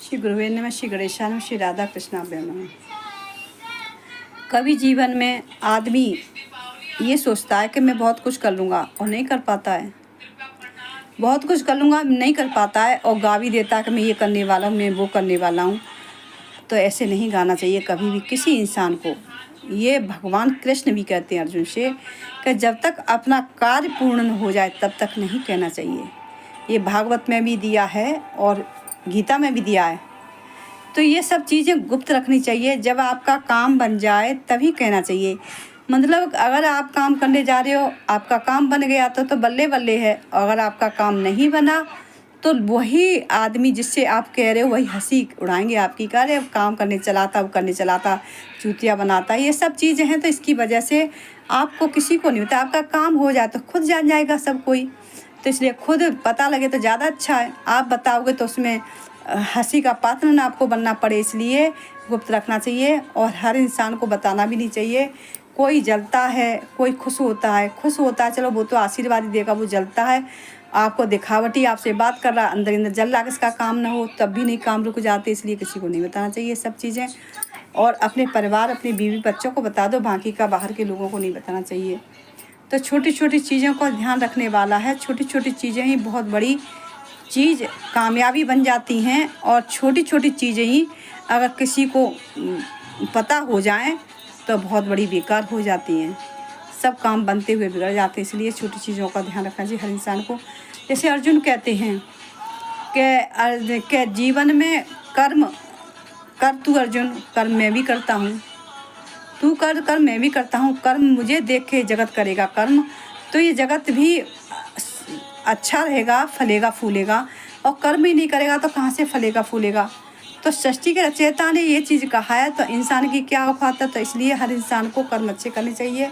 श्री गुरुवे नमः, श्री गणेशाय नमः, श्री राधा कृष्णाभ्यां नमः। कभी जीवन में आदमी ये सोचता है कि मैं बहुत कुछ कर लूँगा और नहीं कर पाता है, बहुत कुछ कर लूँगा नहीं कर पाता है, और गा भी देता है कि मैं ये करने वाला हूँ, मैं वो करने वाला हूँ। तो ऐसे नहीं गाना चाहिए कभी भी किसी इंसान को। ये भगवान कृष्ण भी कहते हैं अर्जुन से कि जब तक अपना कार्य पूर्ण न हो जाए तब तक नहीं कहना चाहिए। ये भागवत में भी दिया है और गीता में भी दिया है। तो ये सब चीज़ें गुप्त रखनी चाहिए। जब आपका काम बन जाए तभी कहना चाहिए। मतलब अगर आप काम करने जा रहे हो, आपका काम बन गया तो बल्ले बल्ले है। अगर आपका काम नहीं बना तो वही आदमी जिससे आप कह रहे हो वही हंसी उड़ाएंगे आपकी, कह रहे काम करने चलाता, वो करने चलाता, चूतिया बनाता। ये सब चीज़ें हैं। तो इसकी वजह से आपको किसी को नहीं होता। आपका काम हो जाए तो खुद जान जाएगा सब कोई। तो इसलिए खुद पता लगे तो ज़्यादा अच्छा है। आप बताओगे तो उसमें हंसी का पात्र ना आपको बनना पड़े, इसलिए गुप्त रखना चाहिए। और हर इंसान को बताना भी नहीं चाहिए। कोई जलता है, कोई खुश होता है, चलो वो तो आशीर्वाद ही देगा। वो जलता है, आपको दिखावटी आपसे बात कर रहा, अंदर अंदर जल रहा, किसका काम ना हो तब भी नहीं काम रुक जाते। इसलिए किसी को नहीं बताना चाहिए सब चीज़ें। और अपने परिवार, अपने बीवी बच्चों को बता दो, बाकी का बाहर के लोगों को नहीं बताना चाहिए। तो छोटी छोटी चीज़ों का ध्यान रखने वाला है। छोटी छोटी चीज़ें ही बहुत बड़ी चीज़ कामयाबी बन जाती हैं। और छोटी छोटी चीज़ें ही अगर किसी को पता हो जाए तो बहुत बड़ी बेकार हो जाती हैं। सब काम बनते हुए बिगड़ जाते हैं। इसलिए छोटी चीज़ों का ध्यान रखना चाहिए हर इंसान को। जैसे अर्जुन कहते हैं कि जीवन में कर्म कर तू अर्जुन, कर्म मैं भी करता हूँ, तू कर कर्म मैं भी करता हूँ। कर्म मुझे देख के जगत करेगा कर्म, तो ये जगत भी अच्छा रहेगा, फलेगा फूलेगा। और कर्म ही नहीं करेगा तो कहाँ से फलेगा फूलेगा। तो सृष्टि के रचयिता ने ये चीज़ कहा है, तो इंसान की क्या औकात है। तो इसलिए हर इंसान को कर्म अच्छे करने चाहिए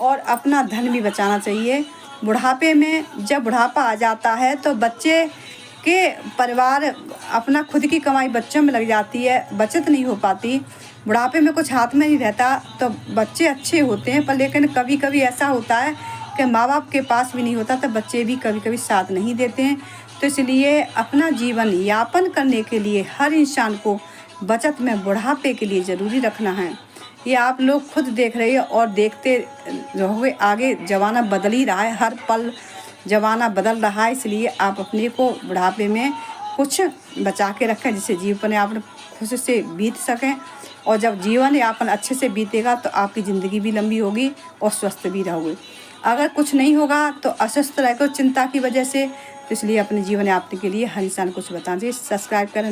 और अपना धन भी बचाना चाहिए। बुढ़ापे में जब बुढ़ापा आ जाता है तो बच्चे के परिवार अपना खुद की कमाई बच्चों में लग जाती है, बचत नहीं हो पाती। बुढ़ापे में कुछ हाथ में नहीं रहता। तो बच्चे अच्छे होते हैं पर लेकिन कभी कभी ऐसा होता है कि माँ बाप के पास भी नहीं होता, तो बच्चे भी कभी कभी साथ नहीं देते हैं। तो इसलिए अपना जीवन यापन करने के लिए हर इंसान को बचत में बुढ़ापे के लिए ज़रूरी रखना है। ये आप लोग खुद देख रहे हो और देखते रहोगे। आगे ज़माना बदल ही रहा है, हर पल ज़माना बदल रहा है। इसलिए आप अपने को बुढ़ापे में कुछ बचा के रखें जिससे जीवन यापन खुश से बीत सकें। और जब जीवन यापन अच्छे से बीतेगा तो आपकी ज़िंदगी भी लंबी होगी और स्वस्थ भी रहोगे। अगर कुछ नहीं होगा तो अस्वस्थ रहोगे चिंता की वजह से। तो इसलिए अपने जीवन यापन के लिए हर इंसान कुछ बताना चाहिए। सब्सक्राइब करें।